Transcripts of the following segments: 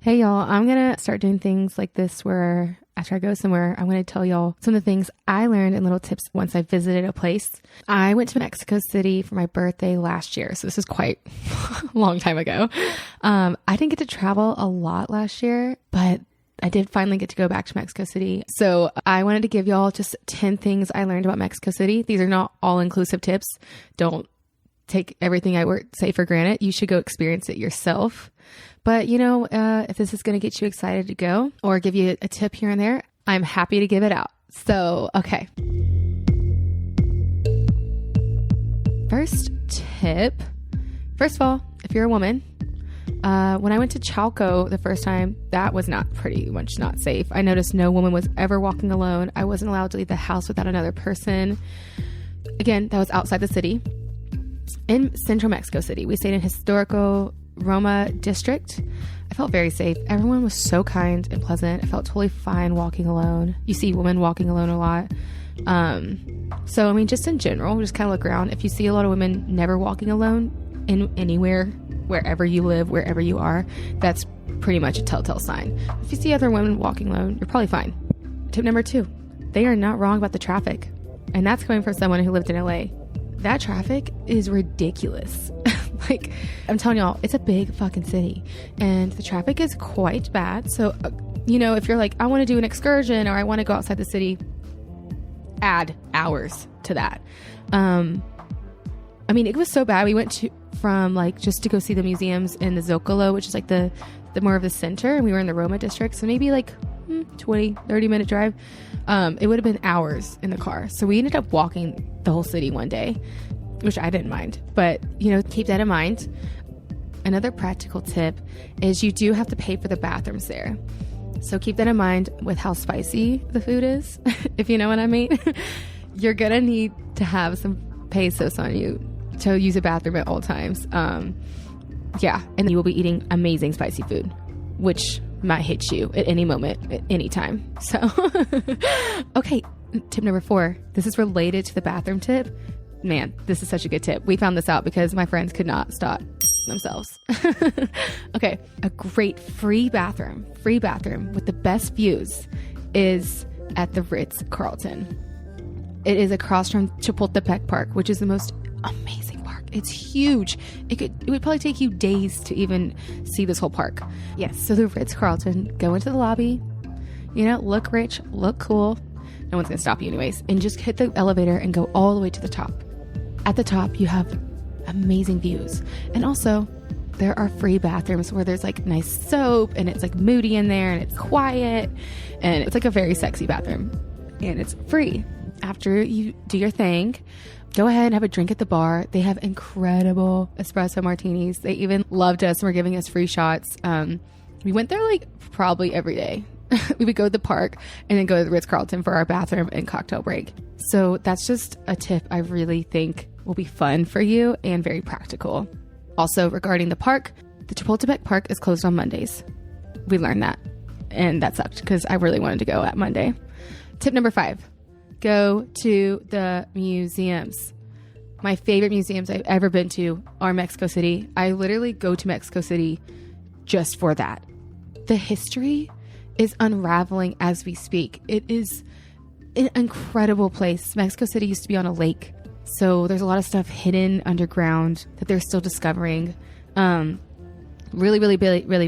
Hey y'all, I'm going to start doing things like this where after I go somewhere, I'm going to tell y'all some of the things I learned and little tips once I visited a place. I went to Mexico City for my birthday last year, so this is quite a long time ago. I didn't get to travel a lot last year, but I did finally get to go back to Mexico City. So I wanted to give y'all just 10 things I learned about Mexico City. These are not all-inclusive tips. Don't take everything I say for granted. You should go experience it yourself. But, if this is going to get you excited to go or give you a tip here and there, I'm happy to give it out. So, okay. First tip. First of all, if you're a woman, when I went to Chalco the first time, that was pretty much not safe. I noticed no woman was ever walking alone. I wasn't allowed to leave the house without another person. Again, that was outside the city. In central Mexico City, we stayed in historical Roma district. I felt very safe. Everyone was so kind and pleasant. I felt totally fine walking alone. You see women walking alone a lot. So, just in general, just kind of look around. If you see a lot of women never walking alone in anywhere, wherever you live, wherever you are, that's pretty much a telltale sign. If you see other women walking alone, you're probably fine. Tip number 2, they are not wrong about the traffic. And that's coming from someone who lived in LA. That traffic is ridiculous. I'm telling y'all, it's a big fucking city and the traffic is quite bad. So, if you're like, I want to do an excursion or I want to go outside the city, add hours to that. It was so bad. We went from just to go see the museums in the Zocalo, which is the more of the center. And we were in the Roma district. So maybe 20, 30 minute drive. It would have been hours in the car. So we ended up walking the whole city one day, which I didn't mind, but keep that in mind. Another practical tip is you do have to pay for the bathrooms there. So keep that in mind with how spicy the food is, if you know what I mean. You're going to need to have some pesos on you to use a bathroom at all times. And you will be eating amazing spicy food, which might hit you at any moment, at any time. So, okay, tip number 4. This is related to the bathroom tip. Man, this is such a good tip. We found this out because my friends could not stop themselves. Okay, a great free bathroom with the best views is at the Ritz-Carlton. It is across from Chapultepec Park, which is the most amazing park. It's huge. It would probably take you days to even see this whole park. Yes, so the Ritz-Carlton, go into the lobby, look rich, look cool. No one's going to stop you anyways. And just hit the elevator and go all the way to the top. At the top, you have amazing views. And also, there are free bathrooms where there's nice soap and it's moody in there and it's quiet. And it's a very sexy bathroom. And it's free. After you do your thing, go ahead and have a drink at the bar. They have incredible espresso martinis. They even loved us and were giving us free shots. We went there probably every day. We would go to the park and then go to the Ritz-Carlton for our bathroom and cocktail break. So that's just a tip I really think will be fun for you and very practical. Also, regarding the park, the Chapultepec Park is closed on Mondays. We learned that, and that sucked because I really wanted to go at Monday. Tip number 5, go to the museums. My favorite museums I've ever been to are Mexico City. I literally go to Mexico City just for that. The history is unraveling as we speak. It is an incredible place. Mexico City used to be on a lake, so there's a lot of stuff hidden underground that they're still discovering. Really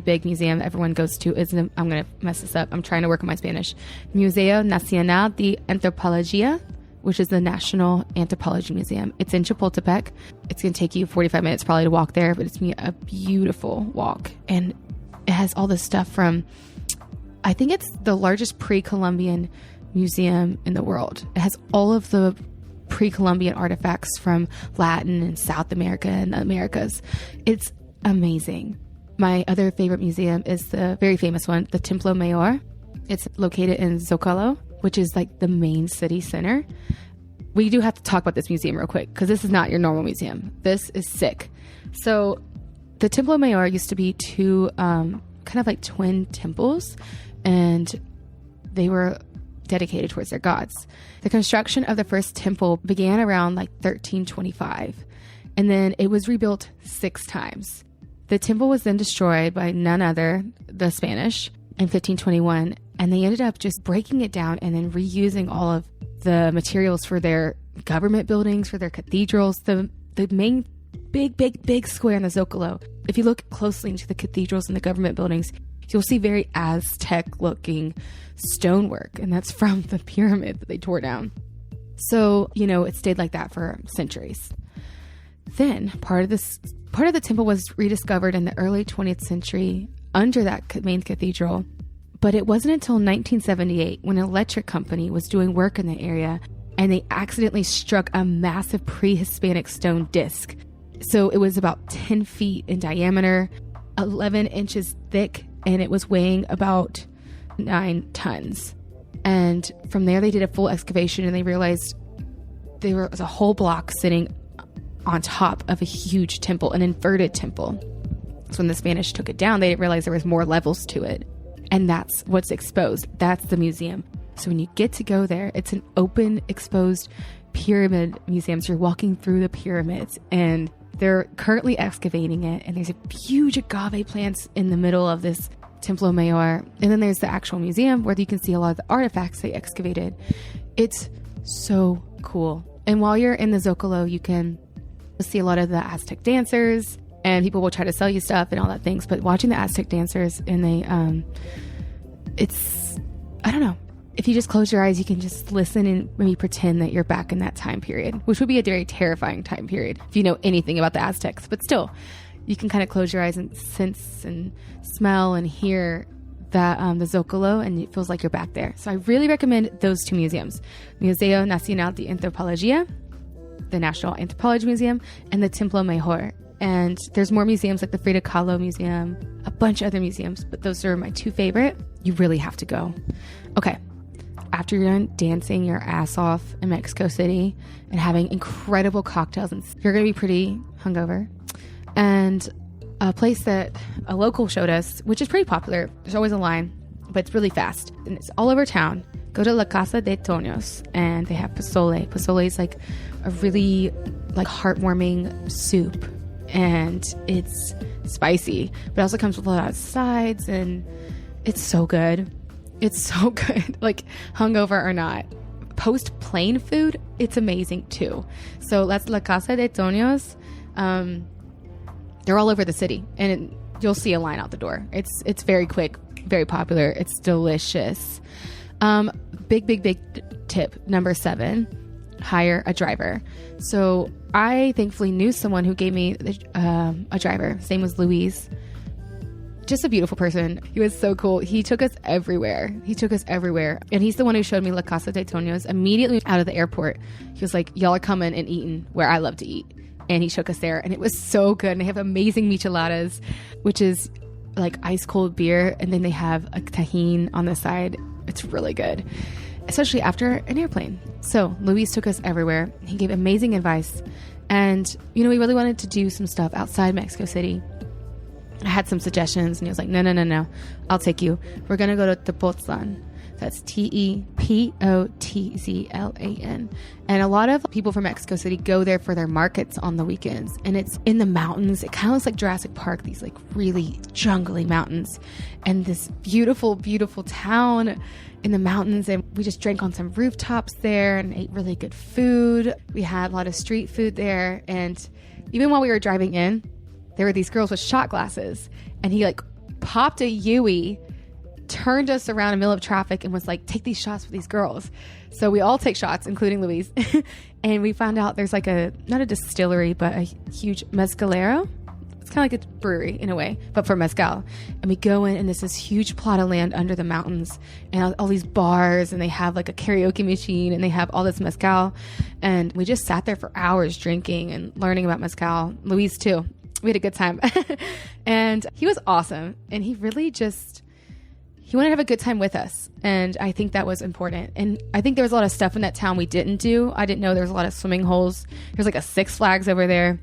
big museum that everyone goes to is, I'm going to mess this up, I'm trying to work on my Spanish, Museo Nacional de Antropología, which is the National Anthropology Museum. It's in Chapultepec. It's going to take you 45 minutes probably to walk there, but it's going to be a beautiful walk. And it has all this stuff from, I think it's the largest pre-Columbian museum in the world. It has all of the pre-Columbian artifacts from Latin and South America and the Americas. It's amazing. My other favorite museum is the very famous one, the Templo Mayor. It's located in Zocalo, which is the main city center. We do have to talk about this museum real quick because this is not your normal museum. This is sick. So the Templo Mayor used to be two kind of twin temples, and they were dedicated towards their gods. The construction of the first temple began around 1325, and then it was rebuilt 6 times. The temple was then destroyed by none other, the Spanish, in 1521. And they ended up just breaking it down and then reusing all of the materials for their government buildings, for their cathedrals. The main big square in the Zocalo, if you look closely into the cathedrals and the government buildings, you'll see very Aztec-looking stonework. And that's from the pyramid that they tore down. So, it stayed like that for centuries. Then part of the temple was rediscovered in the early 20th century under that main cathedral. But it wasn't until 1978 when an electric company was doing work in the area and they accidentally struck a massive pre-Hispanic stone disc. So it was about 10 feet in diameter, 11 inches thick, and it was weighing about 9 tons. And from there, they did a full excavation and they realized there was a whole block sitting on top of a huge temple, an inverted temple. So when the Spanish took it down, they didn't realize there was more levels to it. And that's what's exposed. That's the museum. So when you get to go there, it's an open, exposed pyramid museum. So you're walking through the pyramids and they're currently excavating it. And there's a huge agave plants in the middle of this Templo Mayor. And then there's the actual museum where you can see a lot of the artifacts they excavated. It's so cool. And while you're in the Zocalo, you can see a lot of the Aztec dancers, and people will try to sell you stuff and all that things. But watching the Aztec dancers, and I don't know. If you just close your eyes, you can just listen and maybe pretend that you're back in that time period, which would be a very terrifying time period if you know anything about the Aztecs. But still, you can kind of close your eyes and sense and smell and hear that the Zocalo, and it feels like you're back there. So I really recommend those two museums: Museo Nacional de Antropología, the National Anthropology Museum, and the Templo Mayor. And there's more museums like the Frida Kahlo Museum, a bunch of other museums, but those are my two favorite. You really have to go. Okay. After you're done dancing your ass off in Mexico City and having incredible cocktails, and you're going to be pretty hungover. And a place that a local showed us, which is pretty popular. There's always a line, but it's really fast. And it's all over town. Go to La Casa de Toños, and they have pozole. Pozole is like a really heartwarming soup. And it's spicy, but it also comes with a lot of sides, and it's so good. It's so good. Like, hungover or not. Post plain food, it's amazing too. So that's La Casa de Toños. They're all over the city, and you'll see a line out the door. It's very quick, very popular. It's delicious. Big tip number 7. Hire a driver. So I thankfully knew someone who gave me a driver. His name was Luis. Just a beautiful person. He was so cool. He took us everywhere. And he's the one who showed me La Casa de Toños immediately out of the airport. He was like, y'all are coming and eating where I love to eat. And he took us there, and it was so good. And they have amazing micheladas, which is like ice cold beer. And then they have a tajin on the side. It's really good, especially after an airplane. So Luis took us everywhere. He gave amazing advice. And, we really wanted to do some stuff outside Mexico City. I had some suggestions, and he was like, no, I'll take you. We're going to go to Tepoztlan. That's Tepotzlan. And a lot of people from Mexico City go there for their markets on the weekends. And it's in the mountains. It kind of looks like Jurassic Park, these like really jungly mountains. And this beautiful, beautiful town in the mountains. And we just drank on some rooftops there and ate really good food. We had a lot of street food there. And even while we were driving in, there were these girls with shot glasses. And he popped a Yui, turned us around in the middle of traffic, and was like, take these shots with these girls. So we all take shots, including Luis. And we found out there's not a distillery, but a huge mezcalero. It's kind of like a brewery in a way, but for mezcal. And we go in, and there's this huge plot of land under the mountains, and all these bars, and they have a karaoke machine, and they have all this mezcal. And we just sat there for hours drinking and learning about mezcal. Luis too. We had a good time. And he was awesome. And he really he wanted to have a good time with us. And I think that was important. And I think there was a lot of stuff in that town we didn't do. I didn't know there was a lot of swimming holes. There's a Six Flags over there.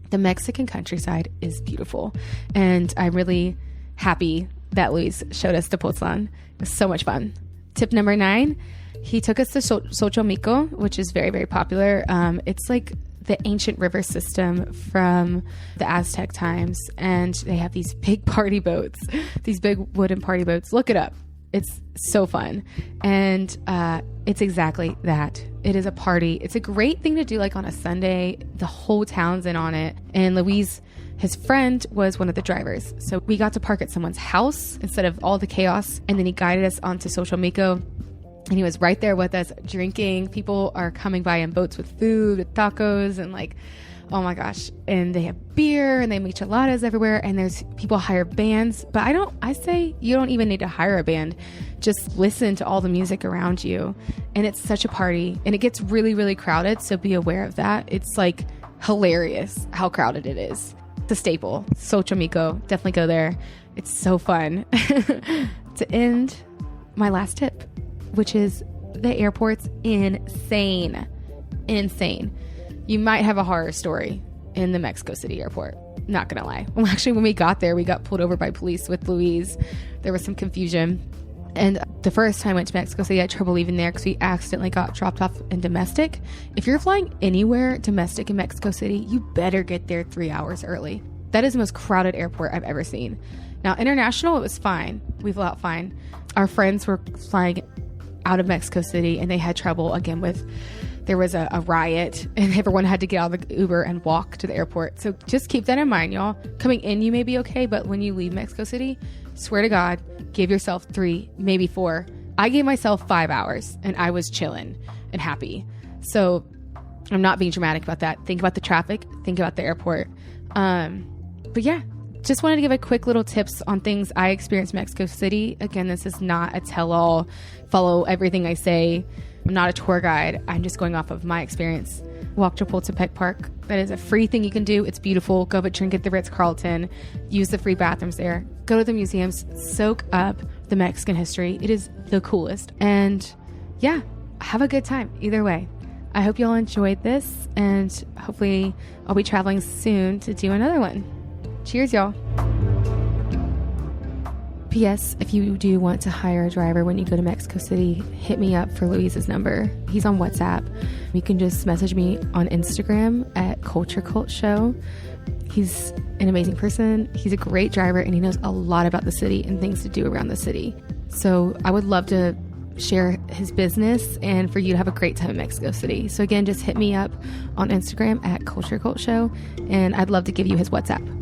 The Mexican countryside is beautiful. And I'm really happy that Luis showed us Tepoztlan. It was so much fun. Tip number 9, he took us to Xochimilco, which is very, very popular. It's like the ancient river system from the Aztec times. And they have these big party boats, these big wooden party boats. Look it up. It's so fun. And it's exactly that. It is a party. It's a great thing to do like on a Sunday. The whole town's in on it. And Louise, his friend, was one of the drivers. So we got to park at someone's house instead of all the chaos. And then he guided us onto Social Miko. And he was right there with us drinking. People are coming by in boats with food, with tacos, and like, oh my gosh. And they have beer and they make micheladas everywhere. And there's people hire bands. But I say you don't even need to hire a band. Just listen to all the music around you. And it's such a party. And it gets really, really crowded. So be aware of that. It's like hilarious how crowded it is. It's a staple. Xochimilco. Definitely go there. It's so fun. To end, my last tip, which is the airport's insane. Insane. You might have a horror story in the Mexico City airport. Not gonna lie. Well, actually, when we got there, we got pulled over by police with Louise. There was some confusion. And the first time I went to Mexico City, I had trouble leaving there because we accidentally got dropped off in domestic. If you're flying anywhere domestic in Mexico City, you better get there 3 hours early. That is the most crowded airport I've ever seen. Now, international, it was fine. We flew out fine. Our friends were flying out of Mexico City and they had trouble again with, there was a riot and everyone had to get out of the Uber and walk to the airport. So just keep that in mind, y'all. Coming in, you may be okay, but when you leave Mexico City, swear to God, give yourself 3, maybe 4. I gave myself 5 hours and I was chilling and happy. So I'm not being dramatic about that. Think about the traffic, think about the airport. But yeah, just wanted to give a quick little tips on things I experienced in Mexico City. Again, this is not a tell-all, follow everything I say. I'm not a tour guide. I'm just going off of my experience. Walk Chapultepec Park. That is a free thing you can do. It's beautiful. Go but drink at the Ritz-Carlton. Use the free bathrooms there. Go to the museums. Soak up the Mexican history. It is the coolest. And yeah, have a good time either way. I hope y'all enjoyed this, and hopefully I'll be traveling soon to do another one. Cheers, y'all. P.S. If you do want to hire a driver when you go to Mexico City, hit me up for Louise's number. He's on WhatsApp. You can just message me on Instagram at culturecultshow. He's an amazing person. He's a great driver, and he knows a lot about the city and things to do around the city. So I would love to share his business and for you to have a great time in Mexico City. So again, just hit me up on Instagram at culturecultshow, and I'd love to give you his WhatsApp.